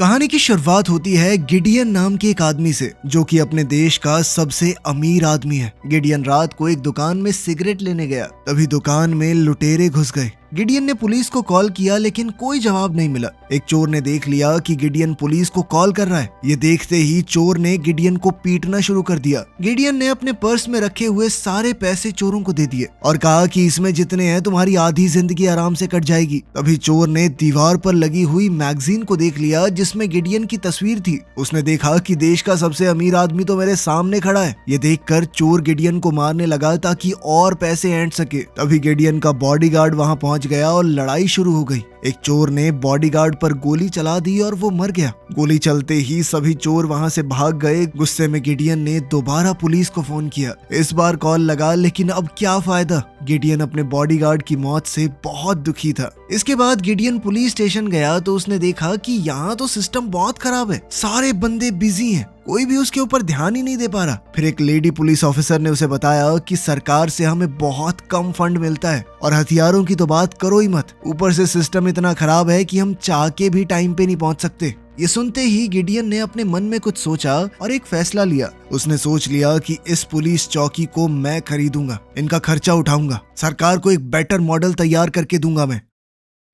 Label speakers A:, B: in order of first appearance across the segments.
A: कहानी की शुरुआत होती है गिडियन नाम के एक आदमी से, जो कि अपने देश का सबसे अमीर आदमी है। गिडियन रात को एक दुकान में सिगरेट लेने गया, तभी दुकान में लुटेरे घुस गए। गिडियन ने पुलिस को कॉल किया लेकिन कोई जवाब नहीं मिला। एक चोर ने देख लिया कि गिडियन पुलिस को कॉल कर रहा है। ये देखते ही चोर ने गिडियन को पीटना शुरू कर दिया। गिडियन ने अपने पर्स में रखे हुए सारे पैसे चोरों को दे दिए और कहा कि इसमें जितने हैं तुम्हारी आधी जिंदगी आराम से कट जाएगी। तभी चोर ने दीवार पर लगी हुई मैगजीन को देख लिया जिसमें गिडियन की तस्वीर थी। उसने देखा कि देश का सबसे अमीर आदमी तो मेरे सामने खड़ा है। ये देखकर चोर गिडियन को मारने लगा ताकि और पैसे ऐंठ सके। तभी गिडियन का बॉडीगार्ड वहां पहुंच गया और लड़ाई शुरू हो गई। एक चोर ने बॉडीगार्ड पर गोली चला दी और वो मर गया। गोली चलते ही सभी चोर वहां से भाग गए। गुस्से में गिडियन ने दोबारा पुलिस को फोन किया। इस बार कॉल लगा लेकिन अब क्या फायदा। गिडियन अपने बॉडीगार्ड की मौत से बहुत दुखी था। इसके बाद गिडियन पुलिस स्टेशन गया तो उसने देखा कि यहाँ तो सिस्टम बहुत खराब है, सारे बंदे बिजी हैं, कोई भी उसके ऊपर ध्यान ही नहीं दे पा रहा। फिर एक लेडी पुलिस ऑफिसर ने उसे बताया कि सरकार से हमें बहुत कम फंड मिलता है और हथियारों की तो बात करो ही मत। ऊपर से सिस्टम इतना खराब है कि हम चाह के भी टाइम पे नहीं पहुंच सकते। ये सुनते ही गिडियन ने अपने मन में कुछ सोचा और एक फैसला लिया। उसने सोच लिया कि इस पुलिस चौकी को मैं खरीदूंगा, इनका खर्चा उठाऊंगा, सरकार को एक बेटर मॉडल तैयार करके दूंगा मैं।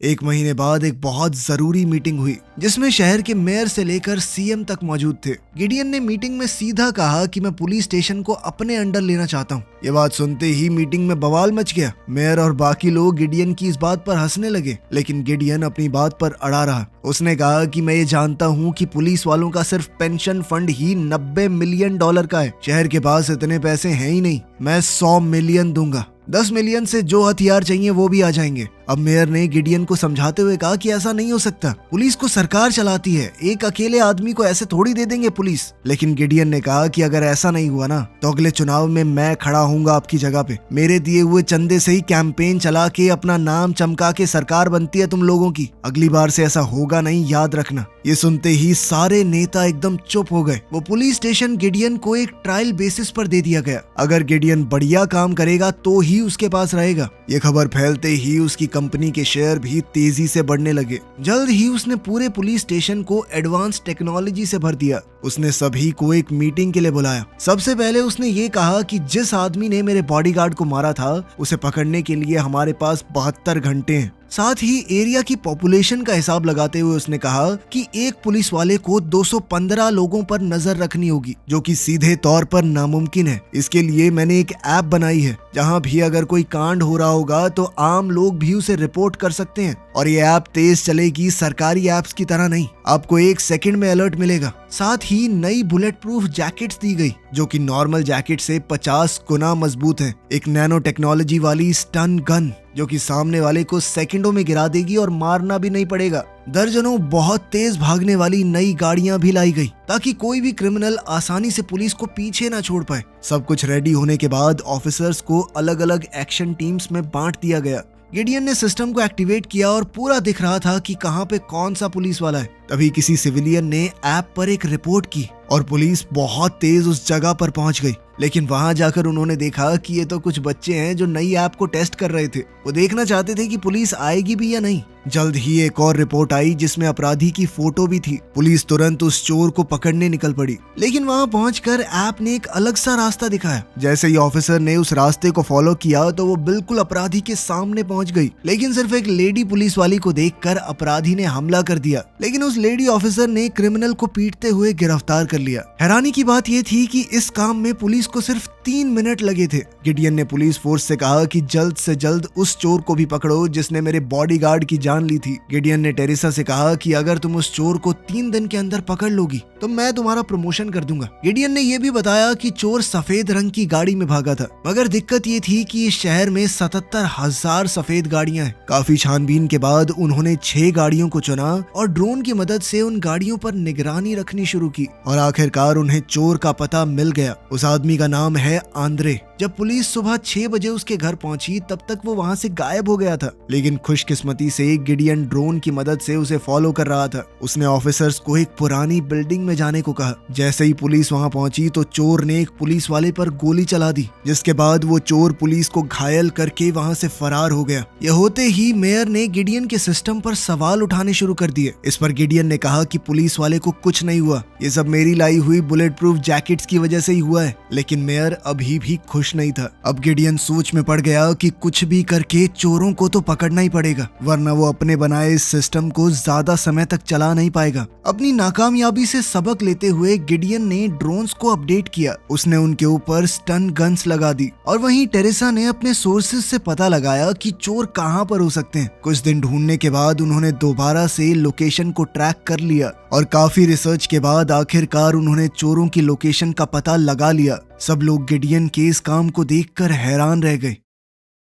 A: एक महीने बाद एक बहुत जरूरी मीटिंग हुई जिसमें शहर के मेयर से लेकर सीएम तक मौजूद थे। गिडियन ने मीटिंग में सीधा कहा कि मैं पुलिस स्टेशन को अपने अंडर लेना चाहता हूँ। ये बात सुनते ही मीटिंग में बवाल मच गया। मेयर और बाकी लोग गिडियन की इस बात पर हंसने लगे, लेकिन गिडियन अपनी बात पर अड़ा रहा। उसने कहा कि मैं ये जानता हूँ कि पुलिस वालों का सिर्फ पेंशन फंड ही $90 मिलियन का है। शहर के पास इतने पैसे हैं ही नहीं। मैं 100 मिलियन दूंगा। 10 मिलियन से जो हथियार चाहिए वो भी आ जाएंगे। अब मेयर ने गिडियन को समझाते हुए कहा कि ऐसा नहीं हो सकता, पुलिस को सरकार चलाती है, एक अकेले आदमी को ऐसे थोड़ी दे देंगे पुलिस। लेकिन गिडियन ने कहा कि अगर ऐसा नहीं हुआ ना तो अगले चुनाव में मैं खड़ा हूँगा आपकी जगह पे। मेरे दिए हुए चंदे से ही कैंपेन चला के अपना नाम चमका के सरकार बनती है तुम लोगों की। अगली बार से ऐसा होगा नहीं, याद रखना। ये सुनते ही सारे नेता एकदम चुप हो गए। वो पुलिस स्टेशन गिडियन को एक ट्रायल बेसिस पर दे दिया गया। अगर गिडियन बढ़िया काम करेगा तो ही उसके पास रहेगा। ये खबर फैलते ही उसकी कंपनी के शेयर भी तेजी से बढ़ने लगे। जल्द ही उसने पूरे पुलिस स्टेशन को एडवांस टेक्नोलॉजी से भर दिया। उसने सभी को एक मीटिंग के लिए बुलाया। सबसे पहले उसने ये कहा कि जिस आदमी ने मेरे बॉडीगार्ड को मारा था उसे पकड़ने के लिए हमारे पास 72 घंटे हैं। साथ ही एरिया की पॉपुलेशन का हिसाब लगाते हुए उसने कहा कि एक पुलिस वाले को 215 लोगों पर नजर रखनी होगी, जो कि सीधे तौर पर नामुमकिन है। इसके लिए मैंने एक ऐप बनाई है जहां भी अगर कोई कांड हो रहा होगा तो आम लोग भी उसे रिपोर्ट कर सकते हैं। और ये ऐप तेज चलेगी, सरकारी ऐप्स की तरह नहीं। आपको 1 सेकंड में अलर्ट मिलेगा। साथ ही नई बुलेट प्रूफ जैकेट्स दी गई जो कि नॉर्मल जैकेट से 50 गुना मजबूत है। एक नैनो टेक्नोलॉजी वाली स्टन गन जो कि सामने वाले को सेकंडों में गिरा देगी और मारना भी नहीं पड़ेगा। दर्जनों बहुत तेज भागने वाली नई गाड़ियां भी लाई गई ताकि कोई भी क्रिमिनल आसानी से पुलिस को पीछे ना छोड़ पाए। सब कुछ रेडी होने के बाद ऑफिसर्स को अलग अलग एक्शन टीम्स में बांट दिया गया। गिडियन ने सिस्टम को एक्टिवेट किया और पूरा दिख रहा था कि कहां पे कौन सा पुलिस वाला है। तभी किसी सिविलियन ने ऐप पर एक रिपोर्ट की और पुलिस बहुत तेज उस जगह पर पहुंच गई। लेकिन वहां जाकर उन्होंने देखा कि ये तो कुछ बच्चे हैं जो नई ऐप को टेस्ट कर रहे थे। वो देखना चाहते थे कि पुलिस आएगी भी या नहीं। जल्द ही एक और रिपोर्ट आई जिसमें अपराधी की फोटो भी थी। पुलिस तुरंत उस चोर को पकड़ने निकल पड़ी, लेकिन वहां पहुंचकर ऐप ने एक अलग सा रास्ता दिखाया। जैसे ही ऑफिसर ने उस रास्ते को फॉलो किया तो वो बिल्कुल अपराधी के सामने पहुंच गई। लेकिन सिर्फ एक लेडी पुलिस वाली को देखकर अपराधी ने हमला कर दिया, लेकिन उस लेडी ऑफिसर ने क्रिमिनल को पीटते हुए गिरफ्तार कर लिया। हैरानी की बात यह थी कि इस काम में पुलिस को सिर्फ 3 मिनट लगे थे। गिडियन ने पुलिस फोर्स से कहा कि जल्द से जल्द उस चोर को भी पकड़ो जिसने मेरे बॉडीगार्ड की जान ली थी। गिडियन ने टेरेसा से कहा कि अगर तुम उस चोर को 3 दिन के अंदर पकड़ लोगी तो मैं तुम्हारा प्रमोशन कर दूंगा। गिडियन ने यह भी बताया कि चोर सफेद रंग की गाड़ी में भागा था, मगर दिक्कत ये थी कि इस शहर में 77,000 सफेद गाड़ियां हैं। काफी छानबीन के बाद उन्होंने 6 गाड़ियों को चुना और ड्रोन की मदद से उन गाड़ियों पर निगरानी रखनी शुरू की और आखिरकार उन्हें चोर का पता मिल गया। उस आदमी का नाम है आंद्रे। जब पुलिस सुबह 6 बजे उसके घर पहुंची तब तक वो वहां से गायब हो गया था। लेकिन खुशकिस्मती से गिडियन ड्रोन की मदद से उसे फॉलो कर रहा था। उसने ऑफिसर्स को एक पुरानी बिल्डिंग में जाने को कहा। जैसे ही पुलिस वहां पहुंची तो चोर ने एक पुलिस वाले पर गोली चला दी, जिसके बाद वो चोर पुलिस को घायल करके वहां से फरार हो गया। यह होते ही मेयर ने गिडियन के सिस्टम पर सवाल उठाने शुरू कर दिए। इस पर गिडियन ने कहा कि पुलिस वाले को कुछ नहीं हुआ, ये सब मेरी लाई हुई बुलेट प्रूफ जैकेट्स की वजह से ही हुआ है। लेकिन मेयर अभी भी खुश नहीं था। अब गिडियन सोच में पड़ गया कि कुछ भी करके चोरों को तो पकड़ना ही पड़ेगा, वरना वो अपने बनाए इस सिस्टम को ज्यादा समय तक चला नहीं पाएगा। अपनी नाकामयाबी से सबक लेते हुए गिडियन ने ड्रोन्स को अपडेट किया। उसने उनके ऊपर स्टन गन्स लगा दी और वहीं टेरेसा ने अपने सोर्सेज से पता लगाया कि चोर कहां पर हो सकते हैं। कुछ दिन ढूंढने के बाद उन्होंने दोबारा से लोकेशन को ट्रैक कर लिया और काफी रिसर्च के बाद आखिरकार उन्होंने चोरों की लोकेशन का पता लगा लिया। सब लोग गिडियन के इस काम को देखकर हैरान रह गए।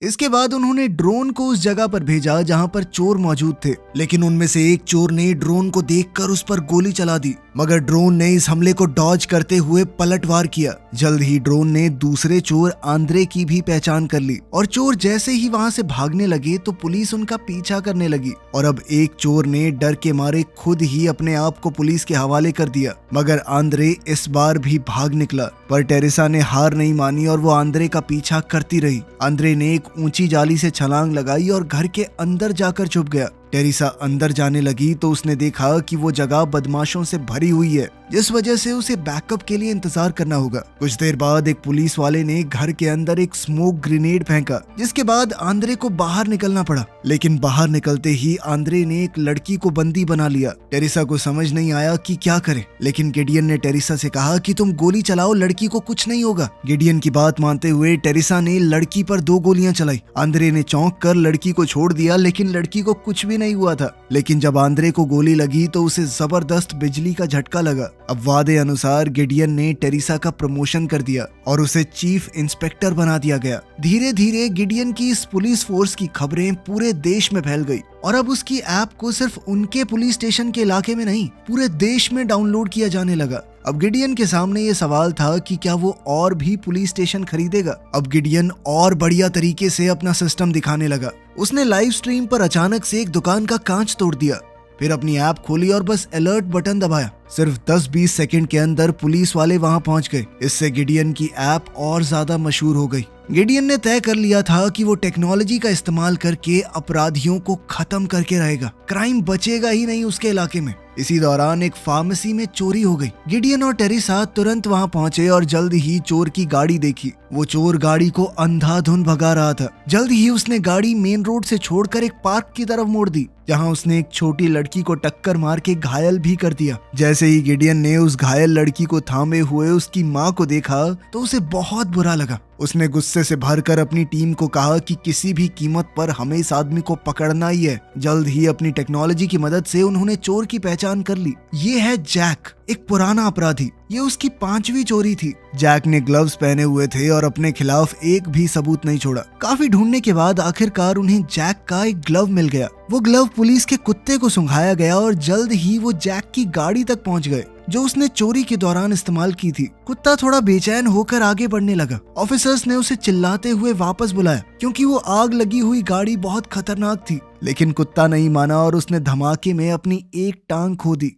A: इसके बाद उन्होंने ड्रोन को उस जगह पर भेजा जहां पर चोर मौजूद थे, लेकिन उनमें से एक चोर ने ड्रोन को देखकर उस पर गोली चला दी, मगर ड्रोन ने इस हमले को डॉज करते हुए पलटवार किया। जल्द ही ड्रोन ने दूसरे चोर आंद्रे की भी पहचान कर ली और चोर जैसे ही वहां से भागने लगे तो पुलिस उनका पीछा करने लगी और अब एक चोर ने डर के मारे खुद ही अपने आप को पुलिस के हवाले कर दिया। मगर आंद्रे इस बार भी भाग निकला, पर टेरेसा ने हार नहीं मानी और वो आंद्रे का पीछा करती रही। आंद्रे ने एक ऊंची जाली से छलांग लगाई और घर के अंदर जाकर छुप गया। टेरेसा अंदर जाने लगी तो उसने देखा कि वो जगह बदमाशों से भरी हुई है, जिस वजह से उसे बैकअप के लिए इंतजार करना होगा। कुछ देर बाद एक पुलिस वाले ने घर के अंदर एक स्मोक ग्रेनेड फेंका, जिसके बाद आंद्रे को बाहर निकलना पड़ा। लेकिन बाहर निकलते ही आंद्रे ने एक लड़की को बंदी बना लिया। टेरेसा को समझ नहीं आया कि क्या करे, लेकिन गिडियन ने टेरेसा से कहा कि तुम गोली चलाओ, लड़की को कुछ नहीं होगा। गिडियन की बात मानते हुए टेरेसा ने लड़की पर 2 गोलियां चलाई। आंद्रे ने चौंक कर लड़की को छोड़ दिया, लेकिन लड़की को कुछ भी नहीं हुआ था। लेकिन जब आंद्रे को गोली लगी तो उसे जबरदस्त बिजली का झटका लगा। अब वादे अनुसार गिडियन ने टेरेसा का प्रमोशन कर दिया और उसे चीफ इंस्पेक्टर बना दिया गया। धीरे धीरे गिडियन की इस पुलिस फोर्स की खबरें पूरे देश में फैल गई और अब उसकी ऐप को सिर्फ उनके पुलिस स्टेशन के इलाके में नहीं, पूरे देश में डाउनलोड किया जाने लगा। अब गिडियन के सामने ये सवाल था कि क्या वो और भी पुलिस स्टेशन खरीदेगा। अब गिडियन और बढ़िया तरीके से अपना सिस्टम दिखाने लगा। उसने लाइव स्ट्रीम पर अचानक से एक दुकान का कांच तोड़ दिया, फिर अपनी ऐप खोली और बस अलर्ट बटन दबाया। सिर्फ 10-20 सेकंड के अंदर पुलिस वाले वहां पहुंच गए। इससे गिडियन की ऐप और ज्यादा मशहूर हो गई। गिडियन ने तय कर लिया था कि वो टेक्नोलॉजी का इस्तेमाल करके अपराधियों को खत्म करके रहेगा। क्राइम बचेगा ही नहीं उसके इलाके में। इसी दौरान एक फार्मेसी में चोरी हो गई। गिडियन और टेरेसा तुरंत वहां पहुंचे और जल्द ही चोर की गाड़ी देखी। वो चोर गाड़ी को अंधाधुंध भगा रहा था। जल्द ही उसने गाड़ी मेन रोड से छोड़कर एक पार्क की तरफ मोड़ दी, जहां उसने एक छोटी लड़की को टक्कर मार के घायल भी कर दिया। जैसे ही गिडियन ने उस घायल लड़की को थामे हुए उसकी माँ को देखा तो उसे बहुत बुरा लगा। उसने गुस्से से भरकर अपनी टीम को कहा कि किसी भी कीमत पर हमें इस आदमी को पकड़ना ही है। जल्द ही अपनी टेक्नोलॉजी की मदद से उन्होंने चोर की पहचान कर ली। ये है जैक, एक पुराना अपराधी। ये उसकी 5वीं चोरी थी। जैक ने ग्लव्स पहने हुए थे और अपने खिलाफ एक भी सबूत नहीं छोड़ा। काफी ढूंढने के बाद आखिरकार उन्हें जैक का एक ग्लव मिल गया। वो ग्लव पुलिस के कुत्ते को सुंघाया गया और जल्द ही वो जैक की गाड़ी तक पहुंच गए, जो उसने चोरी के दौरान इस्तेमाल की थी। कुत्ता थोड़ा बेचैन होकर आगे बढ़ने लगा। ऑफिसर्स ने उसे चिल्लाते हुए वापस बुलाया, क्योंकि वो आग लगी हुई गाड़ी बहुत खतरनाक थी। लेकिन कुत्ता नहीं माना और उसने धमाके में अपनी एक टांग खो दी।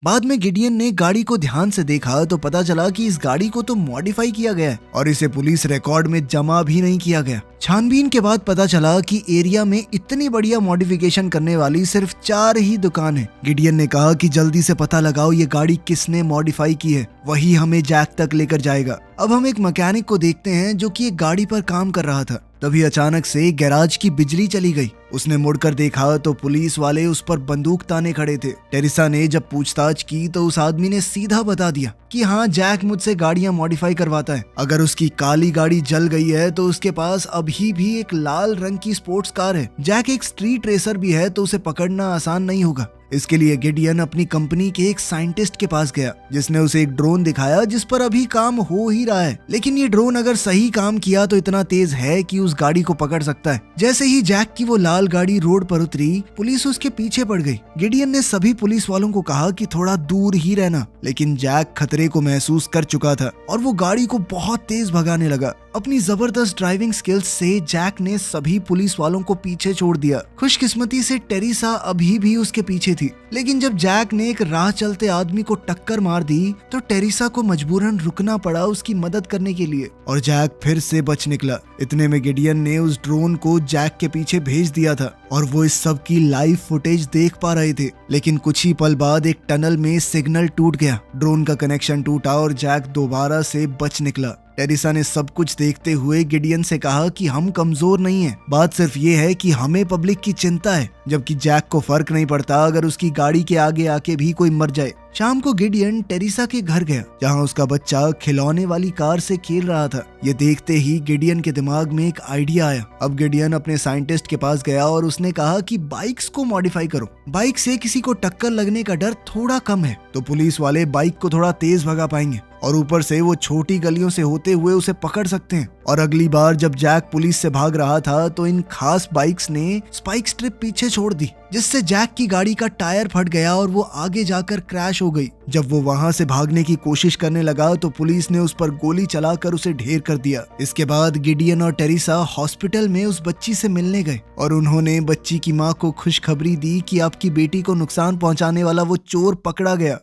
A: बाद में गिडियन ने गाड़ी को ध्यान से देखा तो पता चला कि इस गाड़ी को तो मॉडिफाई किया गया है और इसे पुलिस रिकॉर्ड में जमा भी नहीं किया गया। छानबीन के बाद पता चला कि एरिया में इतनी बढ़िया मॉडिफिकेशन करने वाली सिर्फ 4 ही दुकान है। गिडियन ने कहा कि जल्दी से पता लगाओ ये गाड़ी किसने मॉडिफाई की है, वही हमें जैक तक लेकर जाएगा। अब हम एक मैकेनिक को देखते हैं जो कि एक गाड़ी पर काम कर रहा था। तभी अचानक से गैराज की बिजली चली गई। उसने मुड़कर देखा तो पुलिस वाले उस पर बंदूक ताने खड़े थे। टेरेसा ने जब पूछताछ की तो उस आदमी ने सीधा बता दिया कि हाँ, जैक मुझसे गाड़ियां मॉडिफाई करवाता है। अगर उसकी काली गाड़ी जल गई है तो उसके पास अभी भी एक लाल रंग की स्पोर्ट्स कार है। जैक एक स्ट्रीट रेसर भी है, तो उसे पकड़ना आसान नहीं होगा। इसके लिए गिडियन अपनी कंपनी के एक साइंटिस्ट के पास गया, जिसने उसे एक ड्रोन दिखाया जिस पर अभी काम हो ही रहा है। लेकिन ये ड्रोन अगर सही काम किया तो इतना तेज है कि उस गाड़ी को पकड़ सकता है। जैसे ही जैक की वो लाल गाड़ी रोड पर उतरी, पुलिस उसके पीछे पड़ गई। गिडियन ने सभी पुलिस वालों को कहा कि थोड़ा दूर ही रहना, लेकिन जैक खतरे को महसूस कर चुका था और वो गाड़ी को बहुत तेज भगाने लगा। अपनी जबरदस्त ड्राइविंग स्किल्स से जैक ने सभी पुलिस वालों को पीछे छोड़ दिया। खुशकिस्मती से टेरिसा अभी भी उसके पीछे थी, लेकिन जब जैक ने एक राह चलते आदमी को टक्कर मार दी तो टेरिसा को मजबूरन रुकना पड़ा उसकी मदद करने के लिए, और जैक फिर से बच निकला। इतने में गिडियन ने उस ड्रोन को जैक के पीछे भेज दिया था और वो इस सब की लाइव फुटेज देख पा रहे थे। लेकिन कुछ ही पल बाद एक टनल में सिग्नल टूट गया, ड्रोन का कनेक्शन टूटा और जैक दोबारा से बच निकला। टेरिसा ने सब कुछ देखते हुए गिडियन से कहा कि हम कमजोर नहीं हैं, बात सिर्फ ये है कि हमें पब्लिक की चिंता है, जबकि जैक को फर्क नहीं पड़ता अगर उसकी गाड़ी के आगे आके भी कोई मर जाए। शाम को गिडियन टेरिसा के घर गया, जहां उसका बच्चा खिलौने वाली कार से खेल रहा था। ये देखते ही गिडियन के दिमाग में एक आइडिया आया। अब गिडियन अपने साइंटिस्ट के पास गया और उसने कहा कि बाइक्स को मॉडिफाई करो, बाइक से किसी को टक्कर लगने का डर थोड़ा कम है, तो पुलिस वाले बाइक को थोड़ा तेज भगा पाएंगे और ऊपर से वो छोटी गलियों से होते हुए उसे पकड़ सकते हैं। और अगली बार जब जैक पुलिस से भाग रहा था तो इन खास बाइक्स ने स्पाइक स्ट्रिप पीछे छोड़ दी, जिससे जैक की गाड़ी का टायर फट गया और वो आगे जाकर क्रैश हो गई। जब वो वहां से भागने की कोशिश करने लगा तो पुलिस ने उस पर गोली चलाकर उसे ढेर कर दिया। इसके बाद गिडियन और टेरिसा हॉस्पिटल में उस बच्ची से मिलने गए और उन्होंने बच्ची की माँ को खुशखबरी दी कि आपकी बेटी को नुकसान पहुंचाने वाला वो चोर पकड़ा गया।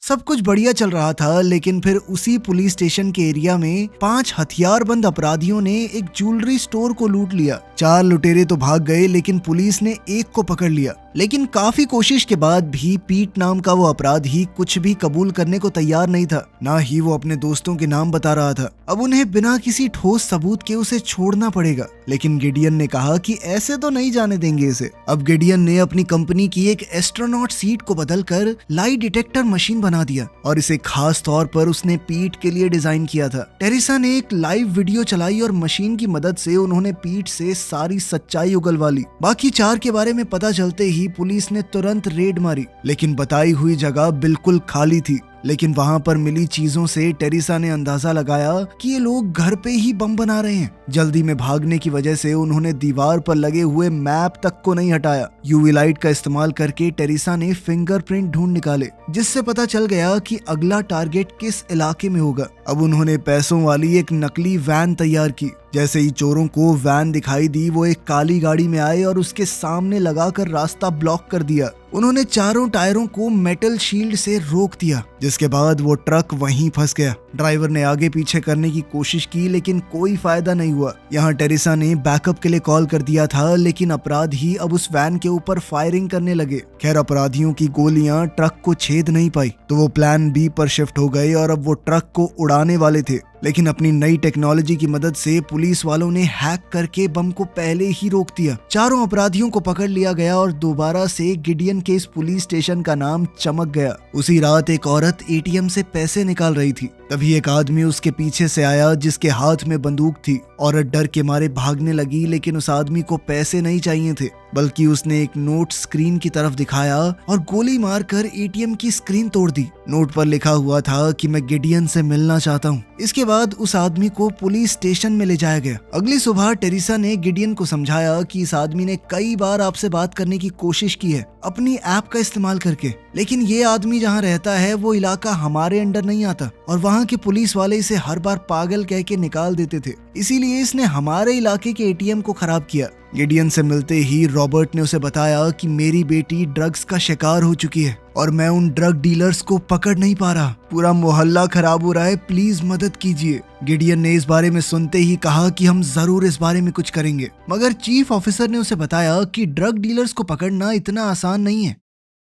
A: सब कुछ बढ़िया चल रहा था, लेकिन फिर उसी पुलिस स्टेशन के एरिया में 5 हथियारबंद अपराधियों ने एक ज्वेलरी स्टोर को लूट लिया। 4 लुटेरे तो भाग गए, लेकिन पुलिस ने एक को पकड़ लिया। लेकिन काफी कोशिश के बाद भी पीट नाम का वो अपराधी कुछ भी कबूल करने को तैयार नहीं था, ना ही वो अपने दोस्तों के नाम बता रहा था। अब उन्हें बिना किसी ठोस सबूत के उसे छोड़ना पड़ेगा, लेकिन गिडियन ने कहा कि ऐसे तो नहीं जाने देंगे इसे। अब गिडियन ने अपनी कंपनी की एक एस्ट्रोनॉट सीट को बदलकर लाई डिटेक्टर मशीन बना दिया और इसे खास तौर पर उसने पीट के लिए डिजाइन किया था। टेरिसा ने एक लाइव वीडियो चलाई और मशीन की मदद से उन्होंने पीट से सारी सच्चाई उगलवा ली। बाकी 4 के बारे में पता चलते ही पुलिस ने तुरंत रेड मारी, लेकिन बताई हुई जगह बिल्कुल खाली थी। लेकिन वहां पर मिली चीजों से टेरिसा ने अंदाजा लगाया कि ये लोग घर पे ही बम बना रहे हैं। जल्दी में भागने की वजह से उन्होंने दीवार पर लगे हुए मैप तक को नहीं हटाया। यूवी लाइट का इस्तेमाल करके टेरिसा ने फिंगरप्रिंट ढूंढ निकाले, जिससे पता चल गया कि अगला टारगेट किस इलाके में होगा। अब उन्होंने पैसों वाली एक नकली वैन तैयार की। जैसे ही चोरों को वैन दिखाई दी, वो एक काली गाड़ी में आए और उसके सामने लगाकर रास्ता ब्लॉक कर दिया। उन्होंने चारों टायरों को मेटल शील्ड से रोक दिया, जिसके बाद वो ट्रक वहीं फंस गया। ड्राइवर ने आगे पीछे करने की कोशिश की, लेकिन कोई फायदा नहीं हुआ। यहाँ टेरिसा ने बैकअप के लिए कॉल कर दिया था, लेकिन अपराधी अब उस वैन के ऊपर फायरिंग करने लगे। खैर, अपराधियों की गोलियां ट्रक को छेद नहीं पाई, तो वो प्लान बी पर शिफ्ट हो गए और अब वो ट्रक को उड़ाने वाले थे। लेकिन अपनी नई टेक्नोलॉजी की मदद से पुलिस वालों ने हैक करके बम को पहले ही रोक दिया। चारों अपराधियों को पकड़ लिया गया और दोबारा से गिडियन के इस पुलिस स्टेशन का नाम चमक गया। उसी रात एक औरत एटीएम से पैसे निकाल रही थी, तभी एक आदमी उसके पीछे से आया जिसके हाथ में बंदूक थी। औरत डर के मारे भागने लगी, लेकिन उस आदमी को पैसे नहीं चाहिए थे, बल्कि उसने एक नोट स्क्रीन की तरफ दिखाया और गोली मारकर एटीएम की स्क्रीन तोड़ दी। नोट पर लिखा हुआ था कि मैं गिडियन से मिलना चाहता हूँ। इसके बाद उस आदमी को पुलिस स्टेशन में ले जाया गया। अगली सुबह टेरिसा ने गिडियन को समझाया कि इस आदमी ने कई बार आपसे बात करने की कोशिश की है अपनी ऐप का इस्तेमाल करके, लेकिन ये आदमी जहाँ रहता है वो इलाका हमारे अंडर नहीं आता और वहाँ के पुलिस वाले इसे हर बार पागल कह के निकाल देते थे, इसीलिए इसने हमारे इलाके के एटीएम को खराब किया। गिडियन से मिलते ही रॉबर्ट ने उसे बताया कि मेरी बेटी ड्रग्स का शिकार हो चुकी है और मैं उन ड्रग डीलर्स को पकड़ नहीं पा रहा। पूरा मोहल्ला खराब हो रहा है, प्लीज मदद कीजिए। गिडियन ने इस बारे में सुनते ही कहा कि हम जरूर इस बारे में कुछ करेंगे, मगर चीफ ऑफिसर ने उसे बताया कि ड्रग डीलर्स को पकड़ना इतना आसान नहीं है।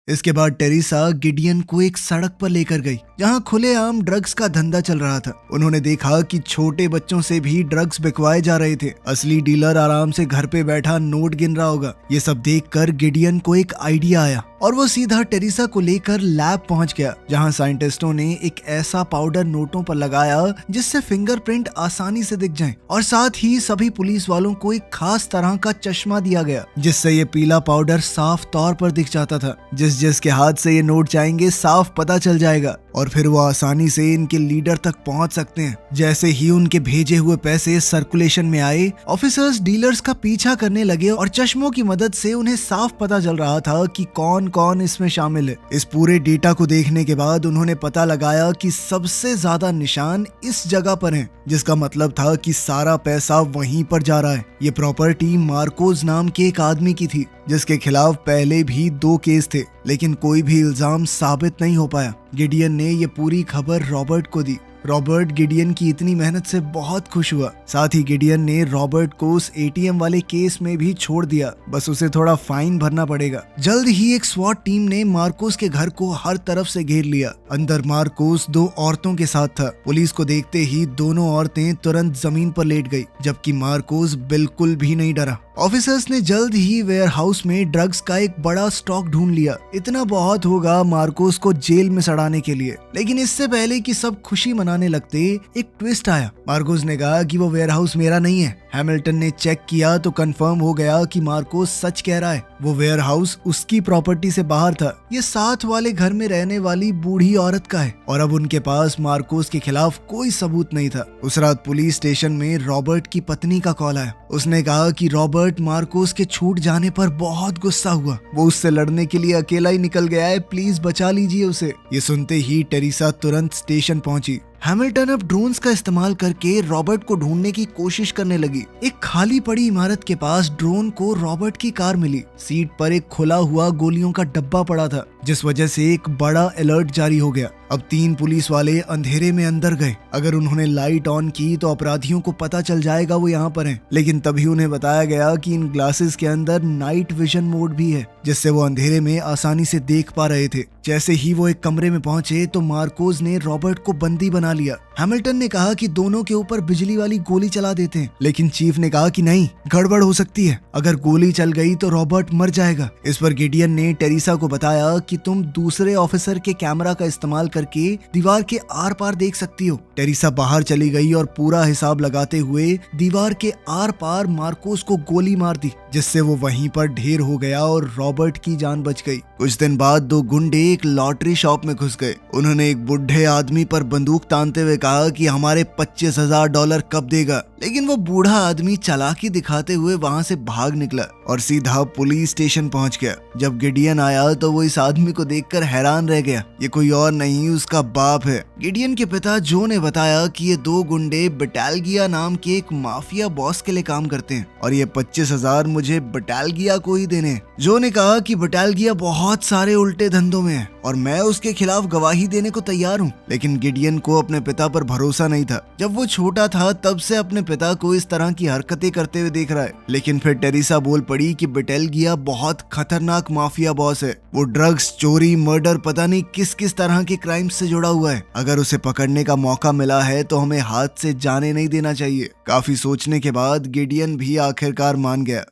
A: इसके बाद टेरिसा गिडियन को एक सड़क पर लेकर गई जहां खुलेआम ड्रग्स का धंधा चल रहा था। उन्होंने देखा कि छोटे बच्चों से भी ड्रग्स बिकवाए जा रहे थे। असली डीलर आराम से घर पे बैठा नोट गिन रहा होगा। ये सब देखकर गिडियन को एक आइडिया आया और वो सीधा टेरिसा को लेकर लैब पहुंच गया, जहां साइंटिस्टों ने एक ऐसा पाउडर नोटों पर लगाया जिससे फिंगरप्रिंट आसानी से दिख जाए, और साथ ही सभी पुलिस वालों को एक खास तरह का चश्मा दिया गया जिससे ये पीला पाउडर साफ तौर पर दिख जाता था। जिसके हाथ से ये नोट जाएंगे साफ पता चल जाएगा। और फिर वो आसानी से इनके लीडर तक पहुंच सकते हैं। जैसे ही उनके भेजे हुए पैसे सर्कुलेशन में आए, ऑफिसर्स डीलर्स का पीछा करने लगे और चश्मों की मदद से उन्हें साफ पता चल रहा था कि कौन कौन इसमें शामिल है। इस पूरे डेटा को देखने के बाद उन्होंने पता लगाया कि सबसे ज्यादा निशान इस जगह पर हैं, जिसका मतलब था कि सारा पैसा वहीं पर जा रहा है। ये प्रॉपर्टी मार्कोस नाम के एक आदमी की थी, जिसके खिलाफ पहले भी 2 केस थे, लेकिन कोई भी इल्जाम साबित नहीं हो पाया। गिडियन ने ये पूरी खबर रॉबर्ट को दी। रॉबर्ट गिडियन की इतनी मेहनत से बहुत खुश हुआ। साथ ही गिडियन ने रॉबर्ट को उस एटीएम वाले केस में भी छोड़ दिया, बस उसे थोड़ा फाइन भरना पड़ेगा। जल्द ही एक स्वॉट टीम ने मार्कोस के घर को हर तरफ से घेर लिया। अंदर मार्कोस 2 औरतों के साथ था। पुलिस को देखते ही दोनों औरतें तुरंत जमीन पर लेट गई, जबकि मार्कोस बिल्कुल भी नहीं डरा। ऑफिसर्स ने जल्द ही वेयरहाउस में ड्रग्स का एक बड़ा स्टॉक ढूंढ लिया। इतना बहुत होगा मार्कोस को जेल में सड़ाने के लिए। लेकिन इससे पहले कि सब खुशी मनाने लगते, एक ट्विस्ट आया। मार्कोस ने कहा कि वो वेयरहाउस मेरा नहीं है। हैमिल्टन ने चेक किया तो कंफर्म हो गया कि मार्कोस सच कह रहा है। वो वेयरहाउस उसकी प्रॉपर्टी से बाहर था। ये साथ वाले घर में रहने वाली बूढ़ी औरत का है और अब उनके पास मार्कोस के खिलाफ कोई सबूत नहीं था। उस रात पुलिस स्टेशन में रॉबर्ट की पत्नी का कॉल आया। उसने कहा कि रॉबर्ट मार्कोस के छूट जाने पर बहुत गुस्सा हुआ। वो उससे लड़ने के लिए अकेला ही निकल गया है, प्लीज बचा लीजिए उसे। ये सुनते ही टेरिसा तुरंत स्टेशन पहुंची। हैमिल्टन अब ड्रोन्स का इस्तेमाल करके रॉबर्ट को ढूंढने की कोशिश करने लगी। एक खाली पड़ी इमारत के पास ड्रोन को रॉबर्ट की कार मिली। सीट पर एक खुला हुआ गोलियों का डब्बा पड़ा था, जिस वजह से एक बड़ा अलर्ट जारी हो गया। अब 3 पुलिस वाले अंधेरे में अंदर गए। अगर उन्होंने लाइट ऑन की तो अपराधियों को पता चल जाएगा वो यहाँ पर हैं। लेकिन तभी उन्हें बताया गया कि इन ग्लासेस के अंदर नाइट विजन मोड भी है, जिससे वो अंधेरे में आसानी से देख पा रहे थे। जैसे ही वो एक कमरे में पहुंचे तो मार्कोस ने रॉबर्ट को बंदी बना लिया। हैमिल्टन ने कहा कि दोनों के ऊपर बिजली वाली गोली चला देते हैं, लेकिन चीफ ने कहा कि नहीं, गड़बड़ हो सकती है। अगर गोली चल गई तो रॉबर्ट मर जाएगा। इस पर गिडियन ने टेरिसा को बताया कि तुम दूसरे ऑफिसर के कैमरा का इस्तेमाल करके दीवार के आर पार देख सकती हो। टेरिसा बाहर चली गई और पूरा हिसाब लगाते हुए दीवार के आर पार मार्कोस को गोली मार दी, जिससे वो वहीं पर ढेर हो गया और रॉबर्ट की जान बच गई। कुछ दिन बाद 2 गुंडे एक लॉटरी शॉप में घुस गए। उन्होंने एक बुढ़े आदमी पर बंदूक तानते हुए कहा कि हमारे $25,000 कब देगा। लेकिन वो बूढ़ा आदमी चालाकी दिखाते हुए वहां से भाग निकला और सीधा पुलिस स्टेशन पहुंच गया। जब गिडियन आया तो वो इस आदमी को देखकर हैरान रह गया। ये कोई और नहीं, उसका बाप है। गिडियन के पिता जो ने बताया कि ये 2 गुंडे बटालगिया नाम के एक माफिया बॉस के लिए काम करते हैं और ये 25,000 मुझे बटालगिया को ही देने। जो ने कहा कि बटालगिया बहुत सारे उल्टे धंधों में है और मैं उसके खिलाफ गवाही देने को तैयार हूँ। लेकिन गिडियन को अपने पिता पर भरोसा नहीं था। जब वो छोटा था तब से अपने पिता को इस तरह की हरकतें करते हुए देख रहा है। लेकिन फिर टेरिसा बोल पड़ी कि बटालगिया बहुत खतरनाक माफिया बॉस है। वो ड्रग्स, चोरी, मर्डर, पता नहीं किस किस तरह के क्राइम से जुड़ा हुआ है। अगर उसे पकड़ने का मौका मिला है तो हमें हाथ से जाने नहीं देना चाहिए। काफी सोचने के बाद गिडियन भी आखिरकार मान गया।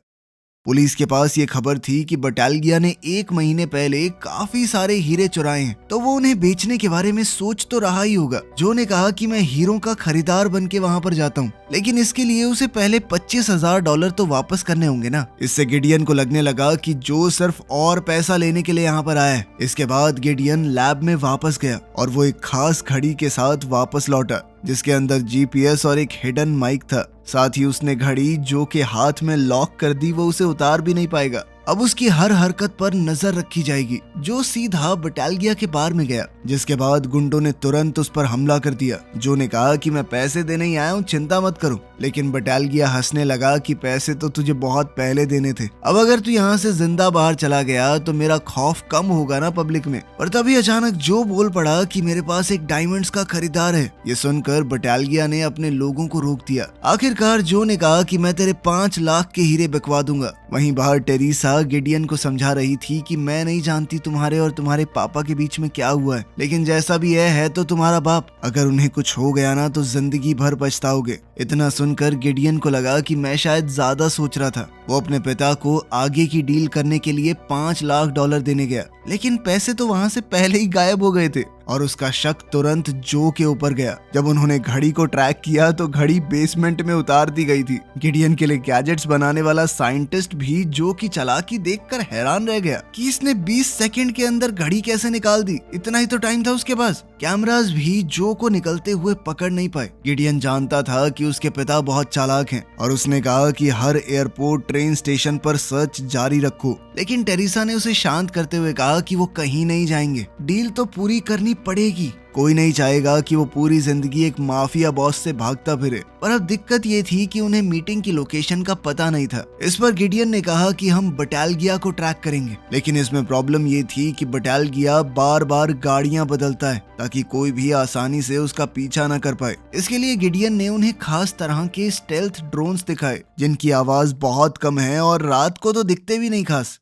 A: पुलिस के पास ये खबर थी कि बटालगिया ने 1 महीने पहले काफी सारे हीरे चुराए हैं, तो वो उन्हें बेचने के बारे में सोच तो रहा ही होगा। जो ने कहा कि मैं हीरों का खरीदार बन के वहाँ पर जाता हूँ, लेकिन इसके लिए उसे पहले $25,000 तो वापस करने होंगे ना। इससे गिडियन को लगने लगा कि जो सिर्फ और पैसा लेने के लिए यहाँ पर आया है। इसके बाद गिडियन लैब में वापस गया और वो एक खास घड़ी के साथ वापस लौटा, जिसके अंदर जीपीएस और एक हिडन माइक था। साथ ही उसने घड़ी जो के हाथ में लॉक कर दी, वो उसे उतार भी नहीं पाएगा। अब उसकी हर हरकत पर नजर रखी जाएगी। जो सीधा बटालगिया के बार में गया, जिसके बाद गुंडों ने तुरंत उस पर हमला कर दिया। जो ने कहा कि मैं पैसे देने ही आया हूँ, चिंता मत करो। लेकिन बटालगिया हंसने लगा कि पैसे तो तुझे बहुत पहले देने थे। अब अगर तू यहाँ से जिंदा बाहर चला गया तो मेरा खौफ कम होगा ना पब्लिक में। और तभी अचानक जो बोल पड़ा कि मेरे पास एक डायमंड्स का खरीदार है। ये सुनकर बटालगिया ने अपने लोगों को रोक दिया। आखिरकार जो ने कहा कि मैं तेरे 5 लाख के हीरे बिकवा दूंगा। वहीं बाहर टेरिसा गिडियन को समझा रही थी कि मैं नहीं जानती तुम्हारे और तुम्हारे पापा के बीच में क्या हुआ है, लेकिन जैसा भी है तो तुम्हारा बाप। अगर उन्हें कुछ हो गया ना तो जिंदगी भर पछताओगे। इतना सुनकर गिडियन को लगा कि मैं शायद ज्यादा सोच रहा था। वो अपने पिता को आगे की डील करने के लिए $5 लाख देने गया, लेकिन पैसे तो वहां से पहले ही गायब हो गए थे। और उसका शक तुरंत जो के ऊपर गया। जब उन्होंने घड़ी को ट्रैक किया तो घड़ी बेसमेंट में उतार दी गई थी। गिडियन के लिए गैजेट्स बनाने वाला साइंटिस्ट भी जो की चालाकी देखकर हैरान रह गया कि इसने 20 सेकंड के अंदर घड़ी कैसे निकाल दी। इतना ही तो टाइम था उसके पास। कैमरास भी जो को निकलते हुए पकड़ नहीं पाए। गिडियन जानता था कि उसके पिता बहुत चालाक हैं और उसने कहा कि हर एयरपोर्ट ट्रेन स्टेशन पर सर्च जारी रखो, लेकिन टेरिसा ने उसे शांत करते हुए कहा कि वो कहीं नहीं जाएंगे, डील तो पूरी करनी पड़ेगी। कोई नहीं चाहेगा कि वो पूरी जिंदगी एक माफिया बॉस से भागता फिरे। पर अब दिक्कत ये थी कि उन्हें मीटिंग की लोकेशन का पता नहीं था। इस पर गिडियन ने कहा कि हम बटालिया को ट्रैक करेंगे, लेकिन इसमें प्रॉब्लम ये थी कि बटालिया बार बार गाड़ियां बदलता है ताकि कोई भी आसानी से उसका पीछा न कर पाए। इसके लिए गिडियन ने उन्हें खास तरह के स्टेल्थ ड्रोन्स दिखाए जिनकी आवाज बहुत कम है और रात को तो दिखते भी नहीं खास।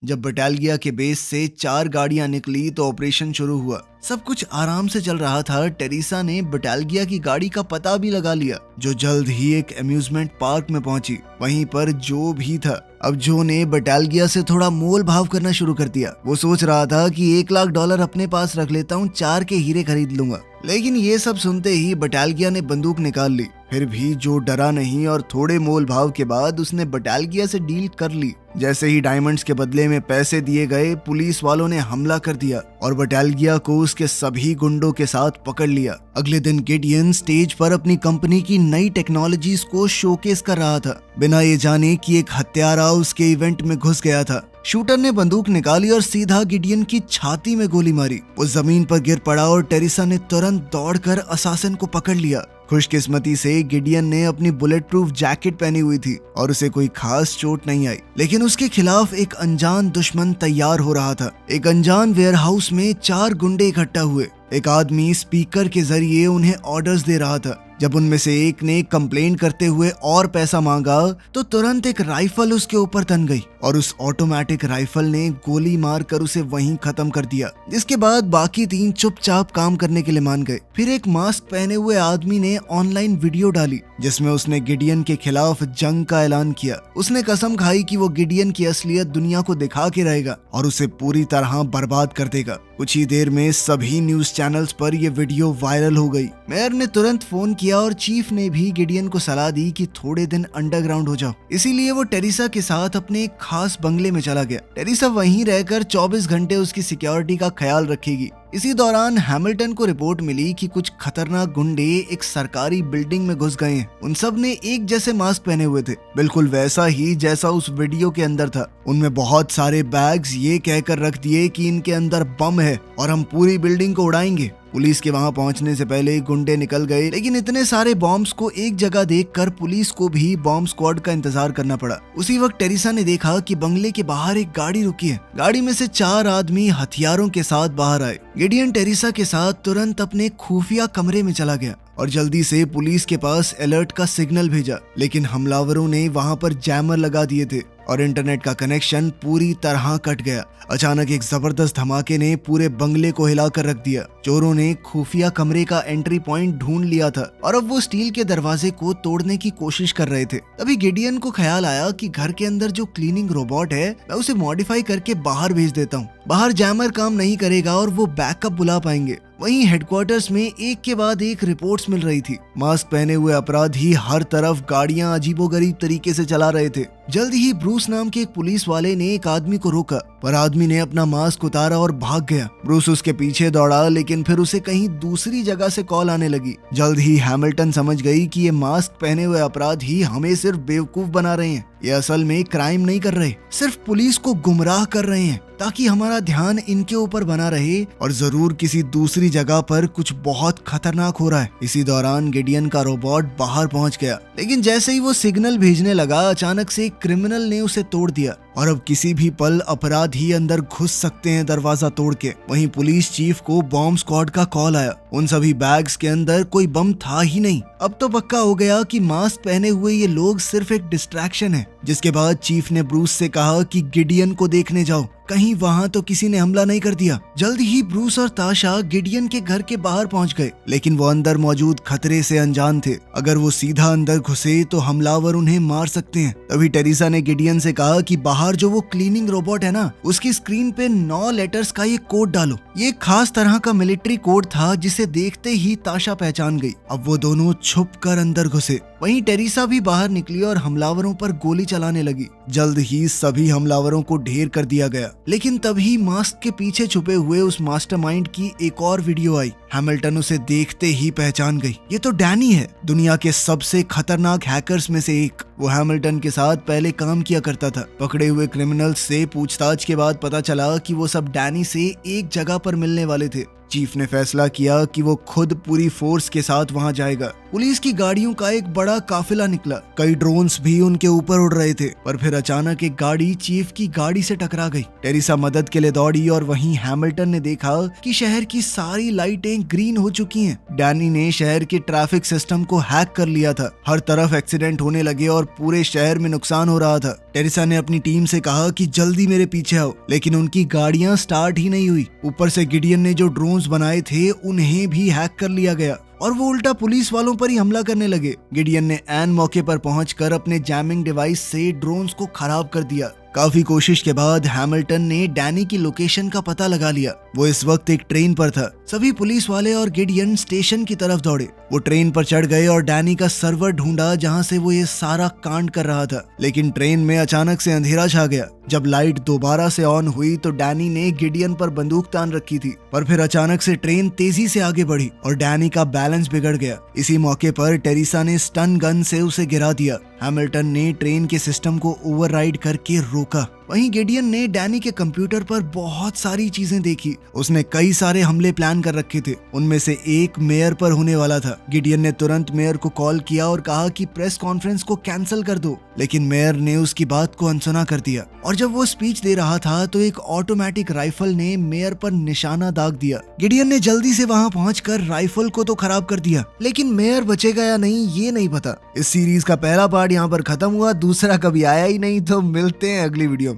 A: जब बटालिया के बेस से 4 गाड़ियां निकली तो ऑपरेशन शुरू हुआ। सब कुछ आराम से चल रहा था। टेरिसा ने बटालिया की गाड़ी का पता भी लगा लिया, जो जल्द ही एक अम्यूजमेंट पार्क में पहुंची। वहीं पर जो भी था। अब जो ने बटालिया से थोड़ा मोल भाव करना शुरू कर दिया। वो सोच रहा था कि $1,00,000 अपने पास रख लेता हूँ, 4 के हीरे खरीद लूंगा। लेकिन ये सब सुनते ही बटालिया ने बंदूक निकाल ली। फिर भी जो डरा नहीं और थोड़े मोल भाव के बाद उसने बटालिया से डील कर ली। जैसे ही डायमंड्स के बदले में पैसे दिए गए, पुलिस वालों ने हमला कर दिया और बटालिया को उसके सभी गुंडों के साथ पकड़ लिया। अगले दिन गिडियन स्टेज पर अपनी कंपनी की नई टेक्नोलॉजीज को शोकेस कर रहा था, बिना ये जाने कि एक हत्यारा उसके इवेंट में घुस गया था। शूटर ने बंदूक निकाली और सीधा गिडियन की छाती में गोली मारी। वो जमीन पर गिर पड़ा और टेरिसा ने तुरंत दौड़कर असासिन को पकड़ लिया। खुशकिस्मती से गिडियन ने अपनी बुलेट प्रूफ जैकेट पहनी हुई थी और उसे कोई खास चोट नहीं आई, लेकिन उसके खिलाफ एक अनजान दुश्मन तैयार हो रहा था। एक अनजान वेयरहाउस में 4 गुंडे इकट्ठा हुए। एक आदमी स्पीकर के जरिए उन्हें ऑर्डर्स दे रहा था। जब उनमें से एक ने कंप्लेन करते हुए और पैसा मांगा तो तुरंत एक राइफल उसके ऊपर तन गई और उस ऑटोमेटिक राइफल ने गोली मारकर उसे वहीं खत्म कर दिया। जिसके बाद बाकी 3 चुपचाप काम करने के लिए मान गए। फिर एक मास्क पहने हुए आदमी ने ऑनलाइन वीडियो डाली जिसमें उसने गिडियन के खिलाफ जंग का ऐलान किया। उसने कसम खाई कि वो गिडियन की असलियत दुनिया को दिखा के रहेगा और उसे पूरी तरह बर्बाद कर देगा। कुछ ही देर में सभी न्यूज चैनल्स पर यह वीडियो वायरल हो गई। मेयर ने तुरंत फोन किया और चीफ ने भी गिडियन को सलाह दी कि थोड़े दिन अंडरग्राउंड हो जाओ। इसीलिए वो टेरिसा के साथ अपने एक खास बंगले में चला गया। टेरिसा वहीं रहकर 24 घंटे उसकी सिक्योरिटी का ख्याल रखेगी। इसी दौरान हैमिल्टन को रिपोर्ट मिली कि कुछ खतरनाक गुंडे एक सरकारी बिल्डिंग में घुस गए हैं। उन सब ने एक जैसे मास्क पहने हुए थे, बिल्कुल वैसा ही जैसा उस वीडियो के अंदर था। उनमें बहुत सारे बैग्स ये कहकर रख दिए कि इनके अंदर बम है और हम पूरी बिल्डिंग को उड़ाएंगे। पुलिस के वहां पहुंचने से पहले गुंडे निकल गए, लेकिन इतने सारे बॉम्ब्स को एक जगह देखकर पुलिस को भी बॉम्ब स्क्वाड का इंतजार करना पड़ा। उसी वक्त टेरिसा ने देखा कि बंगले के बाहर एक गाड़ी रुकी है। गाड़ी में से 4 आदमी हथियारों के साथ बाहर आए। गिडियन टेरिसा के साथ तुरंत अपने खुफिया कमरे में चला गया और जल्दी से पुलिस के पास अलर्ट का सिग्नल भेजा, लेकिन हमलावरों ने वहां पर जैमर लगा दिए थे और इंटरनेट का कनेक्शन पूरी तरह कट गया। अचानक एक जबरदस्त धमाके ने पूरे बंगले को हिलाकर रख दिया। चोरों ने खुफिया कमरे का एंट्री पॉइंट ढूंढ लिया था और अब वो स्टील के दरवाजे को तोड़ने की कोशिश कर रहे थे। तभी गिडियन को ख्याल आया कि घर के अंदर जो क्लीनिंग रोबोट है, मैं उसे मॉडिफाई करके बाहर भेज देता हूँ। बाहर जैमर काम नहीं करेगा और वो बैकअप बुला पाएंगे। वहीं हेडक्वार्टर्स में एक के बाद एक रिपोर्ट्स मिल रही थी। मास्क पहने हुए अपराधी हर तरफ गाड़ियां अजीबोगरीब तरीके से चला रहे थे। जल्द ही ब्रूस नाम के एक पुलिस वाले ने एक आदमी को रोका, पर आदमी ने अपना मास्क उतारा और भाग गया। ब्रूस उसके पीछे दौड़ा, लेकिन फिर उसे कहीं दूसरी जगह से कॉल आने लगी। जल्द ही हैमिल्टन समझ गई कि ये मास्क पहने हुए अपराधी हमें सिर्फ बेवकूफ बना रहे हैं। ये असल में क्राइम नहीं कर रहे, सिर्फ पुलिस को गुमराह कर रहे हैं ताकि हमारा ध्यान इनके ऊपर बना रहे और जरूर किसी दूसरी जगह पर कुछ बहुत खतरनाक हो रहा है। इसी दौरान गिडियन का रोबोट बाहर पहुंच गया, लेकिन जैसे ही वो सिग्नल भेजने लगा, अचानक से एक क्रिमिनल ने उसे तोड़ दिया और अब किसी भी पल अपराधी अंदर घुस सकते हैं दरवाजा तोड़ के। वहीं पुलिस चीफ को बॉम्ब स्क्वाड का कॉल आया। उन सभी बैग्स के अंदर कोई बम था ही नहीं। अब तो पक्का हो गया कि मास्क पहने हुए ये लोग सिर्फ एक डिस्ट्रैक्शन है। जिसके बाद चीफ ने ब्रूस से कहा कि गिडियन को देखने जाओ, कहीं वहां तो किसी ने हमला नहीं कर दिया। जल्द ही ब्रूस और ताशा गिडियन के घर के बाहर पहुंच गए, लेकिन वो अंदर मौजूद खतरे से अनजान थे। अगर वो सीधा अंदर घुसे तो हमलावर उन्हें मार सकते हैं। तभी टेरिसा ने गिडियन से कहा कि बाहर बाहर जो वो क्लीनिंग रोबोट है ना, उसकी स्क्रीन पे 9 लेटर्स का ये कोड डालो। ये एक खास तरह का मिलिट्री कोड था जिसे देखते ही ताशा पहचान गई। अब वो दोनों छुप कर अंदर घुसे। वहीं टेरिसा भी बाहर निकली और हमलावरों पर गोली चलाने लगी। जल्द ही सभी हमलावरों को ढेर कर दिया गया, लेकिन तभी मास्क के पीछे छुपे हुए उस मास्टरमाइंड की एक और वीडियो आई। हैमिल्टन उसे देखते ही पहचान गई। ये तो डैनी है, दुनिया के सबसे खतरनाक हैकर्स में से एक। वो हैमिल्टन के साथ पहले काम किया करता था। पकड़े हुए क्रिमिनल्स से पूछताछ के बाद पता चला कि वो सब डैनी से एक जगह पर मिलने वाले थे। चीफ ने फैसला किया कि वो खुद पूरी फोर्स के साथ वहां जाएगा। पुलिस की गाड़ियों का एक बड़ा काफिला निकला। कई ड्रोन्स भी उनके ऊपर उड़ रहे थे, पर फिर अचानक एक गाड़ी चीफ की गाड़ी से टकरा गई। टेरिसा मदद के लिए दौड़ी और वहीं हैमिल्टन ने देखा कि शहर की सारी लाइटें ग्रीन हो चुकी हैं। डैनी ने शहर के ट्रैफिक सिस्टम को हैक कर लिया था। हर तरफ एक्सीडेंट होने लगे और पूरे शहर में नुकसान हो रहा था। टेरिसा ने अपनी टीम से कहा कि जल्दी मेरे पीछे आओ, लेकिन उनकी गाड़ियां स्टार्ट ही नहीं हुई। ऊपर से गिडियन ने जो ड्रोन्स बनाए थे उन्हें भी हैक कर लिया गया और वो उल्टा पुलिस वालों पर ही हमला करने लगे। गिडियन ने ऐन मौके पर पहुंचकर अपने जैमिंग डिवाइस से ड्रोन्स को खराब कर दिया। काफी कोशिश के बाद हैमिल्टन ने डैनी की लोकेशन का पता लगा लिया। वो इस वक्त एक ट्रेन पर था। सभी पुलिस वाले और गिडियन स्टेशन की तरफ दौड़े। वो ट्रेन पर चढ़ गए और डैनी का सर्वर ढूंढा जहां से वो ये सारा कांड कर रहा था। लेकिन ट्रेन में अचानक से अंधेरा छा गया। जब लाइट दोबारा से ऑन हुई तो डैनी ने गिडियन पर बंदूक तान रखी थी, पर फिर अचानक से ट्रेन तेजी से आगे बढ़ी और डैनी का बैलेंस बिगड़ गया। इसी मौके पर टेरिसा ने स्टन गन से उसे गिरा दिया। हैमिल्टन ने ट्रेन के सिस्टम को ओवरराइड करके रोका। वहीं गिडियन ने डैनी के कंप्यूटर पर बहुत सारी चीजें देखी। उसने कई सारे हमले प्लान कर रखे थे, उनमें से एक मेयर पर होने वाला था। गिडियन ने तुरंत मेयर को कॉल किया और कहा कि प्रेस कॉन्फ्रेंस को कैंसिल कर दो, लेकिन मेयर ने उसकी बात को अनसुना कर दिया और जब वो स्पीच दे रहा था तो एक ऑटोमेटिक राइफल ने मेयर पर निशाना दाग दिया। गिडियन ने जल्दी से वहां पहुंचकर राइफल को तो खराब कर दिया, लेकिन मेयर बचेगा या नहीं ये नहीं पता। इस सीरीज का पहला पार्ट यहाँ पर खत्म हुआ, दूसरा कभी आया ही नहीं। तो मिलते हैं अगली वीडियो में।